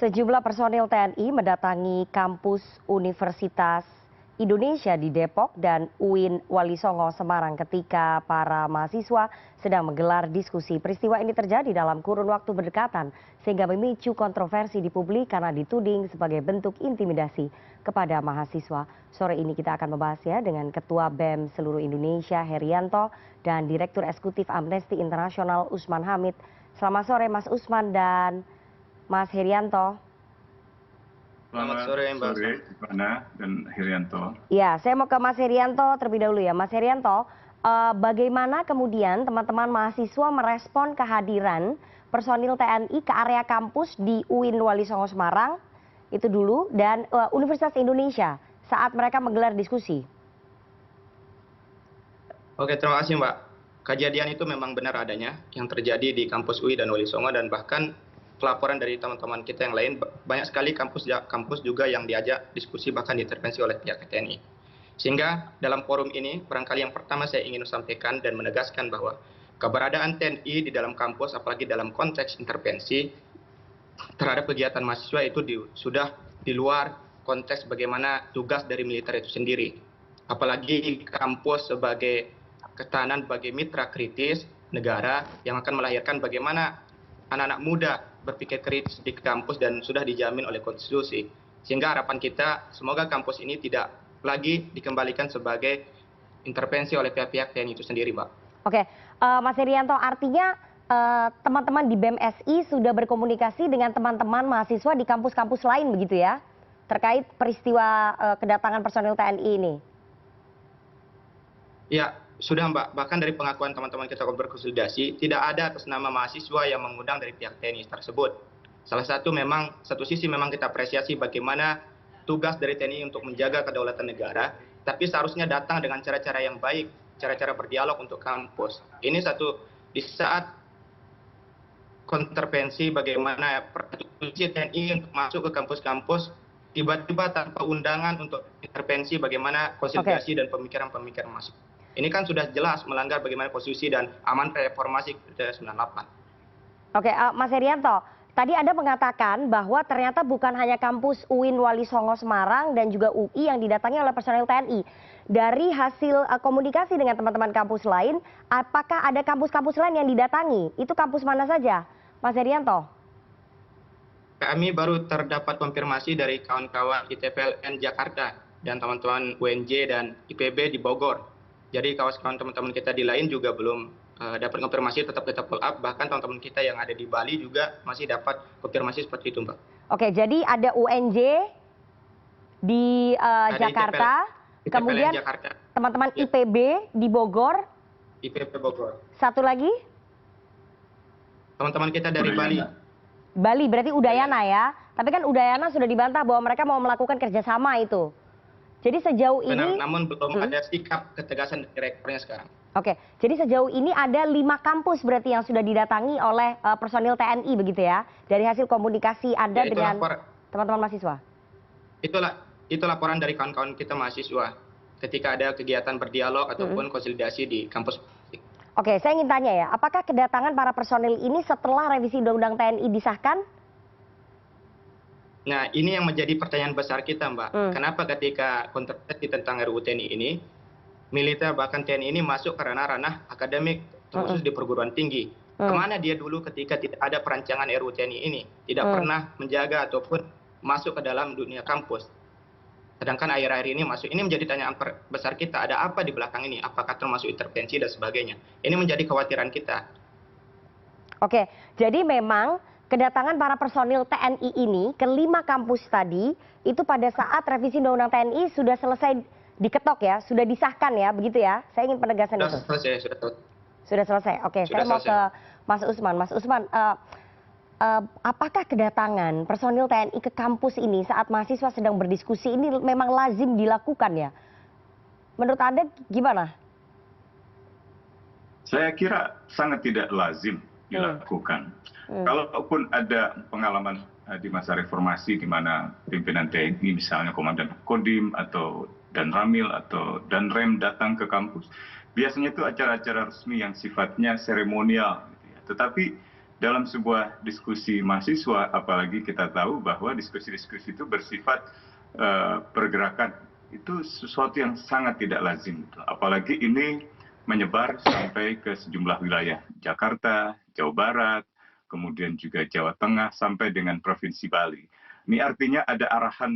Sejumlah personil TNI mendatangi kampus Universitas Indonesia di Depok dan UIN Wali Songo Semarang ketika para mahasiswa sedang menggelar diskusi. Peristiwa ini terjadi dalam kurun waktu berdekatan sehingga memicu kontroversi di publik karena dituding sebagai bentuk intimidasi kepada mahasiswa. Sore ini kita akan membahasnya dengan Ketua BEM seluruh Indonesia Herianto dan Direktur Eksekutif Amnesty International Usman Hamid. Selamat sore Mas Usman dan Mas Herianto. Selamat sore Mbak Ivana dan Herianto. Ya, saya mau ke Mas Herianto terlebih dahulu ya. Mas Herianto, bagaimana kemudian teman-teman mahasiswa merespon kehadiran personil TNI ke area kampus di UIN Wali Songo Semarang, itu dulu, dan Universitas Indonesia saat mereka menggelar diskusi? Oke, terima kasih Mbak. Kejadian itu memang benar adanya yang terjadi di kampus UI dan Wali Songo, dan bahkan pelaporan dari teman-teman kita yang lain, banyak sekali kampus juga yang diajak diskusi bahkan diintervensi oleh pihak TNI. Sehingga dalam forum ini barangkali yang pertama saya ingin sampaikan dan menegaskan bahwa keberadaan TNI di dalam kampus, apalagi dalam konteks intervensi terhadap kegiatan mahasiswa itu sudah di luar konteks bagaimana tugas dari militer itu sendiri. Apalagi kampus sebagai ketahanan bagi mitra kritis negara yang akan melahirkan bagaimana anak-anak muda berpikir kritis di kampus dan sudah dijamin oleh konstitusi. Sehingga harapan kita semoga kampus ini tidak lagi dikembalikan sebagai intervensi oleh pihak-pihak TNI itu sendiri, Mbak. Oke, Mas Herianto, artinya teman-teman di BEM SI sudah berkomunikasi dengan teman-teman mahasiswa di kampus-kampus lain begitu ya, terkait peristiwa kedatangan personil TNI ini? Ya, sudah Mbak, bahkan dari pengakuan teman-teman kita berkonsolidasi, tidak ada atas nama mahasiswa yang mengundang dari pihak TNI tersebut. Satu sisi memang kita apresiasi bagaimana tugas dari TNI untuk menjaga kedaulatan negara, tapi seharusnya datang dengan cara-cara yang baik, cara-cara berdialog untuk kampus. Ini di saat kontervensi bagaimana institusi TNI untuk masuk ke kampus-kampus, tiba-tiba tanpa undangan untuk intervensi bagaimana konsolidasi dan pemikiran-pemikiran masuk. Ini kan sudah jelas melanggar bagaimana konstitusi dan amanat reformasi 98. Oke, Mas Herianto, tadi Anda mengatakan bahwa ternyata bukan hanya kampus UIN Wali Songo Semarang dan juga UI yang didatangi oleh personel TNI. Dari hasil komunikasi dengan teman-teman kampus lain, apakah ada kampus-kampus lain yang didatangi? Itu kampus mana saja, Mas Herianto? Kami baru terdapat konfirmasi dari kawan-kawan ITPLN Jakarta dan teman-teman UNJ dan IPB di Bogor. Jadi kawan-kawan teman-teman kita di lain juga belum dapat konfirmasi, tetap kita follow up. Bahkan teman-teman kita yang ada di Bali juga masih dapat konfirmasi seperti itu, Mbak. Oke, jadi ada UNJ di Jakarta, kemudian teman-teman IPB di Bogor. IPB Bogor. Satu lagi? Teman-teman kita dari Bali. Bali, berarti Udayana ya. Tapi kan Udayana sudah dibantah bahwa mereka mau melakukan kerjasama itu. Jadi sejauh ini, namun belum ada sikap ketegasan dari rektornya sekarang. Oke, jadi sejauh ini ada 5 kampus berarti yang sudah didatangi oleh personil TNI begitu ya, dari hasil komunikasi Anda dengan teman-teman mahasiswa. Itu laporan dari kawan-kawan kita mahasiswa ketika ada kegiatan berdialog ataupun konsolidasi di kampus. Oke, saya ingin tanya ya, apakah kedatangan para personil ini setelah revisi Undang-Undang TNI disahkan? Nah, ini yang menjadi pertanyaan besar kita, Mbak. Kenapa ketika kontroversi tentang RUU TNI ini, militer bahkan TNI ini masuk karena ranah akademik, terkhusus di perguruan tinggi. Kemana dia dulu ketika tidak ada perancangan RUU TNI ini? Tidak pernah menjaga ataupun masuk ke dalam dunia kampus. Sedangkan akhir-akhir ini masuk. Ini menjadi tanyaan besar kita. Ada apa di belakang ini? Apakah termasuk intervensi dan sebagainya? Ini menjadi kekhawatiran kita. Oke, jadi memang kedatangan para personil TNI ini ke 5 kampus tadi itu pada saat revisi Undang-Undang TNI sudah selesai diketok ya, sudah disahkan ya, begitu ya? Saya ingin penegasan itu. Sudah selesai. Oke, saya mau ke Mas Usman. Mas Usman, apakah kedatangan personil TNI ke kampus ini saat mahasiswa sedang berdiskusi ini memang lazim dilakukan ya? Menurut Anda gimana? Saya kira sangat tidak lazim dilakukan. Kalaupun ada pengalaman di masa reformasi di mana pimpinan TNI misalnya Komandan Kodim atau Dan Ramil atau Dan Rem datang ke kampus, biasanya itu acara-acara resmi yang sifatnya seremonial. Tetapi dalam sebuah diskusi mahasiswa, apalagi kita tahu bahwa diskusi-diskusi itu bersifat pergerakan, itu sesuatu yang sangat tidak lazim. Apalagi ini menyebar sampai ke sejumlah wilayah, Jakarta, Jawa Barat, kemudian juga Jawa Tengah, sampai dengan Provinsi Bali. Ini artinya ada arahan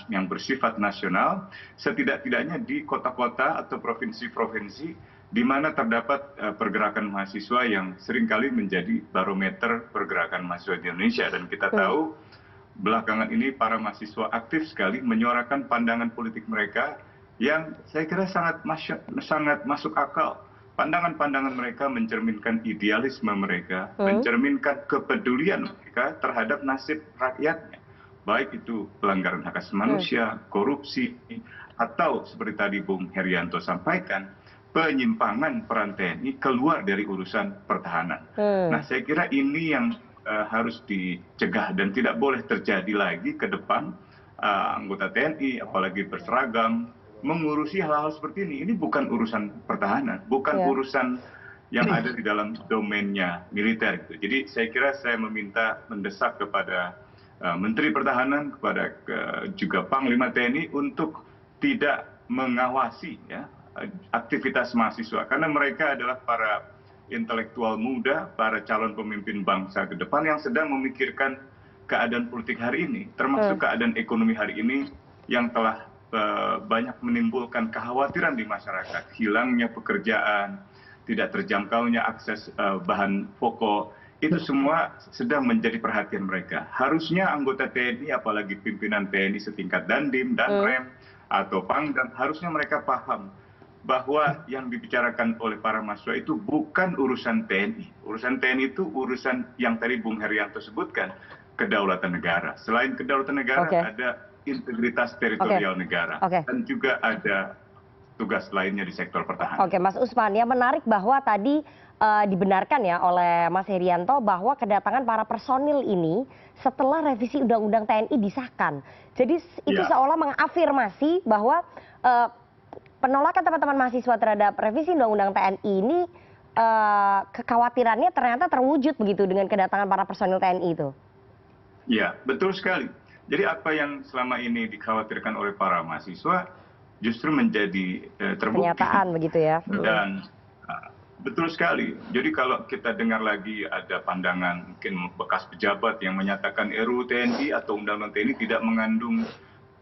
yang bersifat nasional, setidak-tidaknya di kota-kota atau provinsi-provinsi di mana terdapat pergerakan mahasiswa yang seringkali menjadi barometer pergerakan mahasiswa di Indonesia. Dan kita tahu belakangan ini para mahasiswa aktif sekali menyuarakan pandangan politik mereka yang saya kira sangat masuk akal. Pandangan-pandangan mereka mencerminkan idealisme mereka, mencerminkan kepedulian mereka terhadap nasib rakyatnya. Baik itu pelanggaran hak asasi manusia, korupsi, atau seperti tadi Bung Herianto sampaikan, penyimpangan peran TNI keluar dari urusan pertahanan. Nah, saya kira ini yang harus dicegah dan tidak boleh terjadi lagi ke depan anggota TNI, apalagi berseragam, mengurusi hal-hal seperti ini. Ini bukan urusan pertahanan, bukan urusan yang ada di dalam domainnya militer. Jadi saya kira saya mendesak kepada Menteri Pertahanan, kepada juga Panglima TNI untuk tidak mengawasi aktivitas mahasiswa, karena mereka adalah para intelektual muda, para calon pemimpin bangsa ke depan yang sedang memikirkan keadaan politik hari ini, termasuk keadaan ekonomi hari ini yang telah banyak menimbulkan kekhawatiran di masyarakat, hilangnya pekerjaan, tidak terjangkaunya akses bahan pokok, itu semua sedang menjadi perhatian mereka. Harusnya anggota TNI, apalagi pimpinan TNI setingkat Dandim, Danrem, atau Pangdam, harusnya mereka paham bahwa yang dibicarakan oleh para mahasiswa itu bukan urusan TNI. Urusan TNI itu urusan yang tadi Bung Herianto sebutkan, kedaulatan negara. Selain kedaulatan negara, ada integritas teritorial negara. Dan juga ada tugas lainnya di sektor pertahanan. Oke, Mas Usman, yang menarik bahwa tadi dibenarkan ya oleh Mas Herianto bahwa kedatangan para personil ini setelah revisi Undang-Undang TNI disahkan. Jadi itu seolah mengafirmasi bahwa penolakan teman-teman mahasiswa terhadap revisi Undang-Undang TNI ini kekhawatirannya ternyata terwujud begitu dengan kedatangan para personil TNI itu. Ya, betul sekali. Jadi apa yang selama ini dikhawatirkan oleh para mahasiswa justru menjadi terbukti. Kenyataan begitu ya. Dan betul sekali. Jadi kalau kita dengar lagi ada pandangan mungkin bekas pejabat yang menyatakan RUU TNI atau Undang-Undang TNI tidak mengandung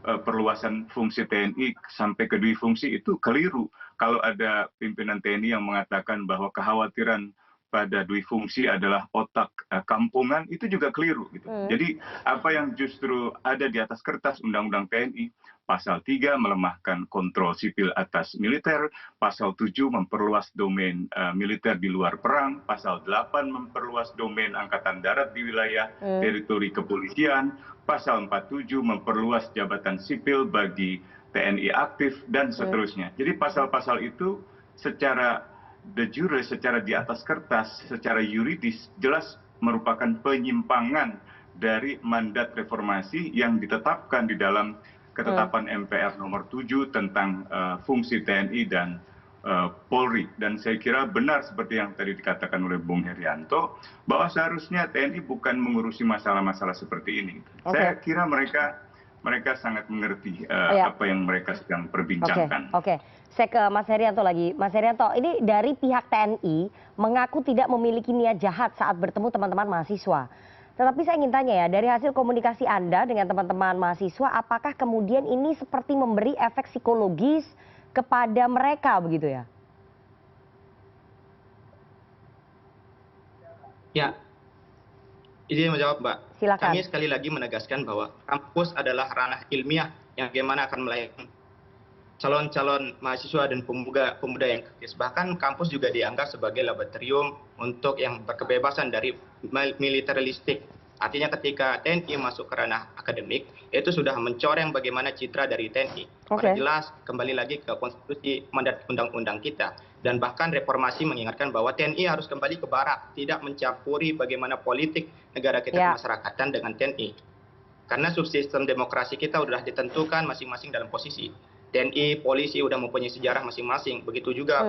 perluasan fungsi TNI sampai ke dui fungsi, itu keliru. Kalau ada pimpinan TNI yang mengatakan bahwa kekhawatiran pada dui fungsi adalah otak kampungan, itu juga keliru. Gitu. Jadi apa yang justru ada di atas kertas Undang-Undang TNI, Pasal 3 melemahkan kontrol sipil atas militer, Pasal 7 memperluas domain militer di luar perang, Pasal 8 memperluas domain Angkatan Darat di wilayah teritori kepolisian, Pasal 47 memperluas jabatan sipil bagi TNI aktif, dan seterusnya. Jadi pasal-pasal itu secara de jure, secara di atas kertas, secara yuridis jelas merupakan penyimpangan dari mandat reformasi yang ditetapkan di dalam ketetapan MPR nomor 7 tentang fungsi TNI dan Polri. Dan saya kira benar seperti yang tadi dikatakan oleh Bung Herianto, bahwa seharusnya TNI bukan mengurusi masalah-masalah seperti ini. Saya kira mereka sangat mengerti apa yang mereka sedang perbincangkan. Saya ke Mas Herianto lagi. Mas Herianto, ini dari pihak TNI mengaku tidak memiliki niat jahat saat bertemu teman-teman mahasiswa. Tetapi saya ingin tanya ya, dari hasil komunikasi Anda dengan teman-teman mahasiswa, apakah kemudian ini seperti memberi efek psikologis kepada mereka begitu ya? Ya, izin menjawab Mbak. Silakan. Kami sekali lagi menegaskan bahwa kampus adalah ranah ilmiah yang bagaimana akan melayani calon-calon mahasiswa dan pemuda yang kritis. Bahkan kampus juga dianggap sebagai laboratorium untuk yang berkebebasan dari militeristik. Artinya ketika TNI masuk ke ranah akademik, itu sudah mencoreng bagaimana citra dari TNI. Karena jelas kembali lagi ke konstitusi mandat undang-undang kita. Dan bahkan reformasi mengingatkan bahwa TNI harus kembali ke barak, tidak mencampuri bagaimana politik negara kita kemasyarakatan dengan TNI. Karena subsistem demokrasi kita sudah ditentukan masing-masing dalam posisi. TNI, polisi sudah mempunyai sejarah masing-masing. Begitu juga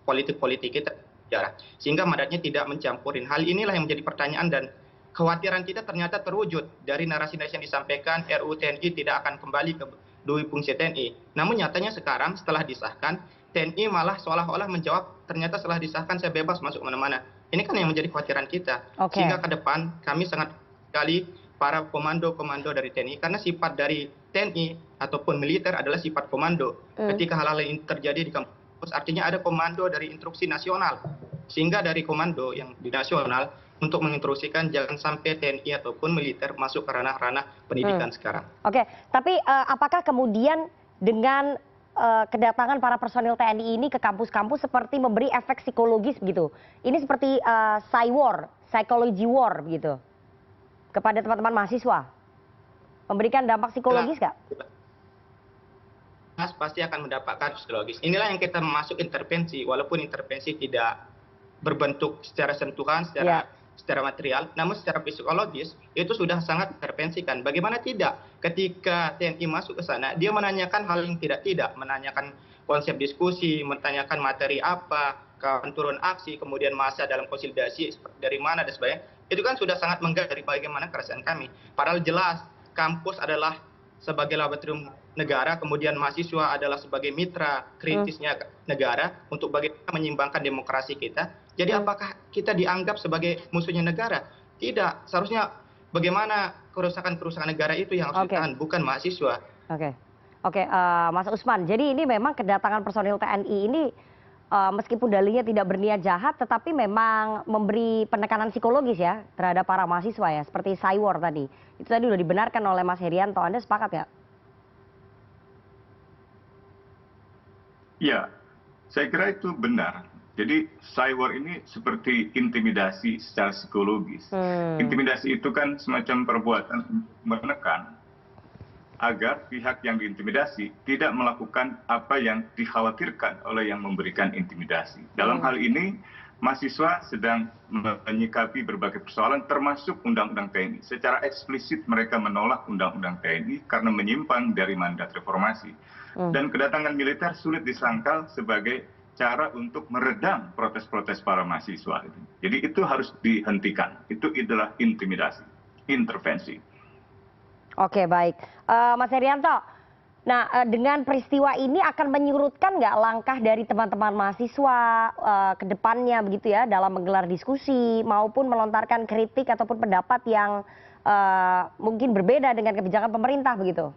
politik-politik kita. sejarah. Sehingga Mandatnya tidak mencampurin. Hal inilah yang menjadi pertanyaan dan kekhawatiran kita ternyata terwujud dari narasi-narasi yang disampaikan RUU TNI tidak akan kembali ke dui fungsi TNI. Namun nyatanya sekarang setelah disahkan, TNI malah seolah-olah menjawab ternyata setelah disahkan saya bebas masuk mana-mana. Ini kan yang menjadi kekhawatiran kita. Sehingga ke depan kami sangat sekali para komando-komando dari TNI, karena sifat dari TNI ataupun militer adalah sifat komando. Ketika hal-hal ini terjadi di kampus, artinya ada komando dari instruksi nasional. Sehingga dari komando yang di nasional untuk menginstruksikan jangan sampai TNI ataupun militer masuk ke ranah-ranah pendidikan sekarang. Oke, tapi apakah kemudian dengan kedatangan para personil TNI ini ke kampus-kampus seperti memberi efek psikologis begitu? Ini seperti psychology war begitu kepada teman-teman mahasiswa, memberikan dampak psikologis nggak? Mas pasti akan mendapatkan psikologis. Inilah yang kita masuk intervensi, walaupun intervensi tidak berbentuk secara sentuhan, secara material, namun secara psikologis itu sudah sangat intervensikan. Bagaimana tidak? Ketika TNI masuk ke sana, dia menanyakan hal yang tidak, menanyakan konsep diskusi, menanyakan materi apa, kawan turun aksi, kemudian masa dalam konsolidasi dari mana dan sebagainya. Itu kan sudah sangat menggait dari bagaimana keresahan kami. Padahal jelas kampus adalah sebagai laboratorium negara, kemudian mahasiswa adalah sebagai mitra kritisnya negara untuk bagaimana menyimbangkan demokrasi kita. Jadi apakah kita dianggap sebagai musuhnya negara? Tidak. Seharusnya bagaimana kerusakan-kerusakan negara itu yang harus ditahan, bukan mahasiswa. Oke, Mas Usman. Jadi ini memang kedatangan personil TNI ini meskipun dalihnya tidak berniat jahat, tetapi memang memberi penekanan psikologis ya terhadap para mahasiswa ya, seperti Cywar tadi. Itu tadi sudah dibenarkan oleh Mas Herianto. Anda sepakat ya? Ya, saya kira itu benar. Jadi Cywar ini seperti intimidasi secara psikologis. Intimidasi itu kan semacam perbuatan menekan agar pihak yang diintimidasi tidak melakukan apa yang dikhawatirkan oleh yang memberikan intimidasi. Dalam hal ini, mahasiswa sedang menyikapi berbagai persoalan termasuk Undang-Undang TNI. Secara eksplisit mereka menolak Undang-Undang TNI karena menyimpang dari mandat reformasi. Dan kedatangan militer sulit disangkal sebagai cara untuk meredam protes-protes para mahasiswa. Jadi itu harus dihentikan. Itu adalah intimidasi, intervensi. Oke, baik. Mas Herianto, nah dengan peristiwa ini akan menyurutkan nggak langkah dari teman-teman mahasiswa ke depannya begitu ya dalam menggelar diskusi maupun melontarkan kritik ataupun pendapat yang mungkin berbeda dengan kebijakan pemerintah begitu?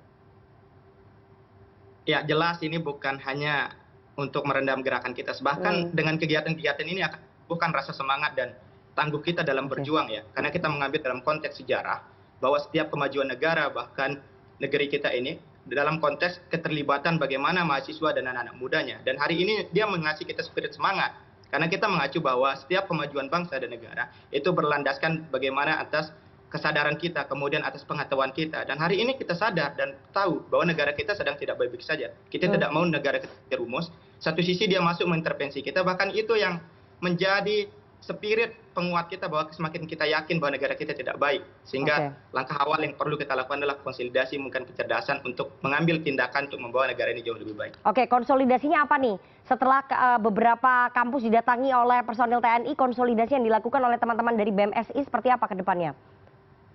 Ya, jelas ini bukan hanya untuk merendam gerakan kita. Bahkan dengan kegiatan-kegiatan ini akan bukan rasa semangat dan tangguh kita dalam berjuang ya. Karena kita mengambil dalam konteks sejarah bahwa setiap kemajuan negara, bahkan negeri kita ini, dalam konteks keterlibatan bagaimana mahasiswa dan anak-anak mudanya. Dan hari ini dia mengasih kita spirit semangat. Karena kita mengacu bahwa setiap kemajuan bangsa dan negara itu berlandaskan bagaimana atas kesadaran kita, kemudian atas pengetahuan kita. Dan hari ini kita sadar dan tahu bahwa negara kita sedang tidak baik-baik saja. Kita tidak mau negara kita jerumus. Satu sisi dia masuk mengintervensi kita, bahkan itu yang menjadi spirit penguat kita bahwa semakin kita yakin bahwa negara kita tidak baik. Sehingga langkah awal yang perlu kita lakukan adalah konsolidasi, mungkin kecerdasan untuk mengambil tindakan untuk membawa negara ini jauh lebih baik. Oke, konsolidasinya apa nih? Setelah beberapa kampus didatangi oleh personil TNI, konsolidasi yang dilakukan oleh teman-teman dari BMSI seperti apa ke depannya?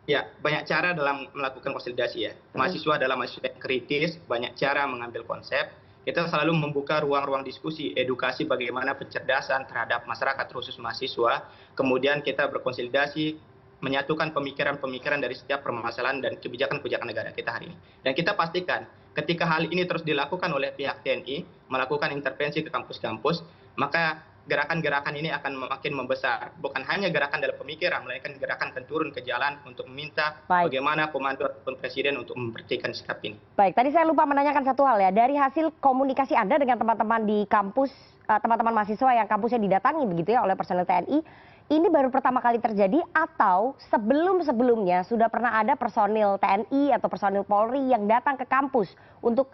Ya, banyak cara dalam melakukan konsolidasi ya. Mahasiswa adalah mahasiswa yang kritis, banyak cara mengambil konsep. Kita selalu membuka ruang-ruang diskusi, edukasi bagaimana pencerdasan terhadap masyarakat khusus mahasiswa. Kemudian kita berkonsolidasi, menyatukan pemikiran-pemikiran dari setiap permasalahan dan kebijakan-kebijakan negara kita hari ini. Dan kita pastikan ketika hal ini terus dilakukan oleh pihak TNI, melakukan intervensi ke kampus-kampus, maka gerakan-gerakan ini akan makin membesar. Bukan hanya gerakan dalam pemikiran, melainkan gerakan akan turun ke jalan untuk meminta bagaimana komando ataupun presiden untuk memperhatikan sikap ini. Baik, tadi saya lupa menanyakan satu hal ya. Dari hasil komunikasi Anda dengan teman-teman di kampus, teman-teman mahasiswa yang kampusnya didatangi begitu ya oleh personel TNI, ini baru pertama kali terjadi atau sebelum-sebelumnya sudah pernah ada personil TNI atau personil Polri yang datang ke kampus untuk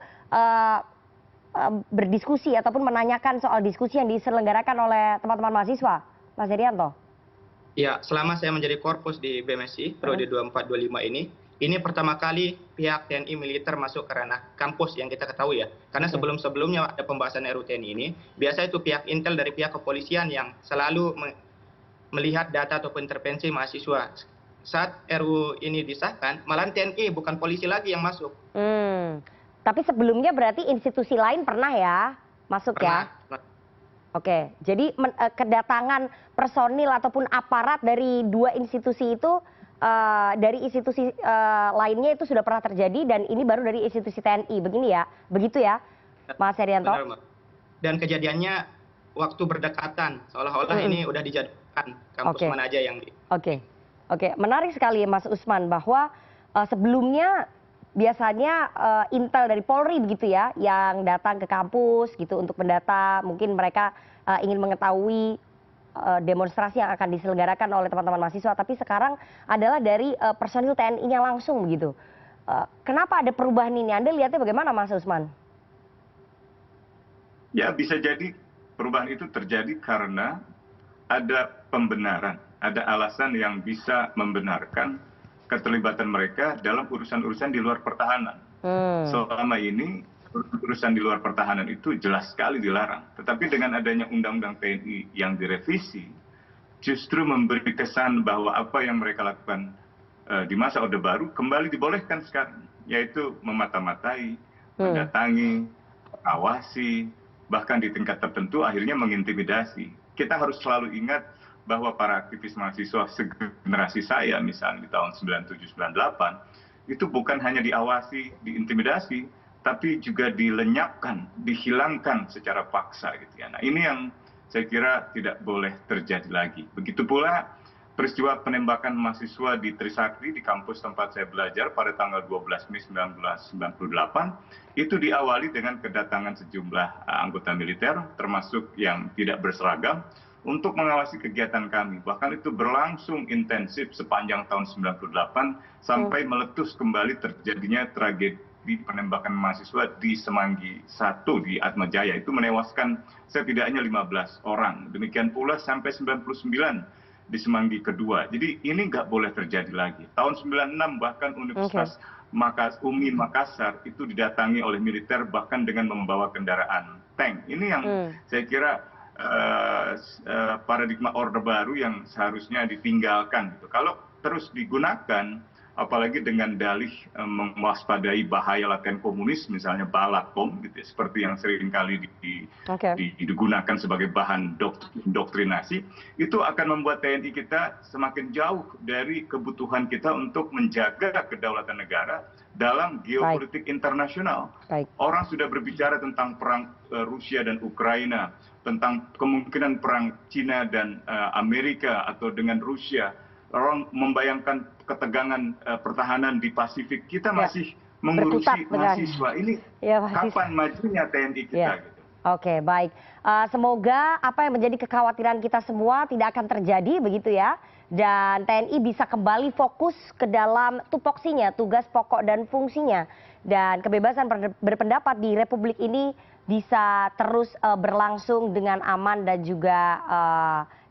berdiskusi ataupun menanyakan soal diskusi yang diselenggarakan oleh teman-teman mahasiswa, Mas Herianto? Ya, selama saya menjadi korpus di BMSI periode 24-25 ini, ini pertama kali pihak TNI militer masuk ke ranah kampus yang kita ketahui ya. Karena sebelum-sebelumnya ada pembahasan RUU TNI ini, biasa itu pihak intel dari pihak kepolisian yang selalu melihat data ataupun intervensi mahasiswa. Saat RUU ini disahkan, malah TNI bukan polisi lagi yang masuk. Tapi sebelumnya berarti institusi lain pernah ya masuk ya? Oke, jadi kedatangan personil ataupun aparat dari dua institusi itu dari institusi lainnya itu sudah pernah terjadi dan ini baru dari institusi TNI, begini ya, begitu ya, Mas Herianto? Benar, Mbak. Dan kejadiannya waktu berdekatan, seolah-olah ini udah dijadwalkan kampus mana aja yang Oke, menarik sekali Mas Usman bahwa sebelumnya biasanya intel dari Polri begitu ya, yang datang ke kampus gitu untuk mendata, mungkin mereka ingin mengetahui demonstrasi yang akan diselenggarakan oleh teman-teman mahasiswa, tapi sekarang adalah dari personil TNI-nya langsung begitu. Kenapa ada perubahan ini? Anda lihatnya bagaimana, Mas Usman? Ya, bisa jadi perubahan itu terjadi karena ada pembenaran, ada alasan yang bisa membenarkan keterlibatan mereka dalam urusan-urusan di luar pertahanan. Selama ini urusan di luar pertahanan itu jelas sekali dilarang. Tetapi dengan adanya Undang-Undang TNI yang direvisi, justru memberi kesan bahwa apa yang mereka lakukan di masa Orde Baru kembali dibolehkan sekarang, yaitu memata-matai, mendatangi, mengawasi, bahkan di tingkat tertentu akhirnya mengintimidasi. Kita harus selalu ingat bahwa para aktivis mahasiswa segenerasi saya, misalnya di tahun 97-98, itu bukan hanya diawasi, diintimidasi, tapi juga dilenyapkan, dihilangkan secara paksa gitu ya. Nah, ini yang saya kira tidak boleh terjadi lagi. Begitu pula peristiwa penembakan mahasiswa di Trisakti di kampus tempat saya belajar pada tanggal 12 Mei 1998 itu diawali dengan kedatangan sejumlah anggota militer termasuk yang tidak berseragam untuk mengawasi kegiatan kami. Bahkan itu berlangsung intensif sepanjang tahun 98 sampai meletus kembali terjadinya tragedi penembakan mahasiswa di Semanggi 1 di Atmajaya. Itu menewaskan setidaknya 15 orang. Demikian pula sampai 99 di Semanggi kedua. Jadi ini nggak boleh terjadi lagi. Tahun 96 bahkan Universitas UMI Makassar itu didatangi oleh militer bahkan dengan membawa kendaraan tank. Ini yang saya kira paradigma Orde Baru yang seharusnya ditinggalkan. Kalau terus digunakan, apalagi dengan dalih mewaspadai bahaya latihan komunis, misalnya Balakom, gitu ya, seperti yang seringkali digunakan sebagai bahan doktrinasi, itu akan membuat TNI kita semakin jauh dari kebutuhan kita untuk menjaga kedaulatan negara dalam geopolitik internasional. Orang sudah berbicara tentang perang Rusia dan Ukraina, tentang kemungkinan perang Cina dan Amerika atau dengan Rusia. Orang membayangkan ketegangan pertahanan di Pasifik. Kita masih mengurusi mahasiswa. Ini kapan majunya TNI kita? Gitu. Oke, baik. Semoga apa yang menjadi kekhawatiran kita semua tidak akan terjadi begitu ya. Dan TNI bisa kembali fokus ke dalam tupoksinya, tugas pokok dan fungsinya. Dan kebebasan berpendapat di Republik ini bisa terus berlangsung dengan aman dan juga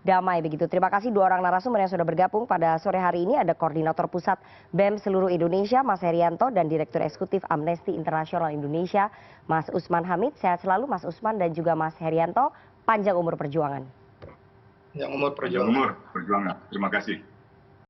damai begitu. Terima kasih dua orang narasumber yang sudah bergabung pada sore hari ini. Ada Koordinator Pusat BEM seluruh Indonesia, Mas Herianto, dan Direktur Eksekutif Amnesty International Indonesia, Mas Usman Hamid. Sehat selalu Mas Usman dan juga Mas Herianto. Panjang umur perjuangan. Panjang umur perjuangan. Terima kasih.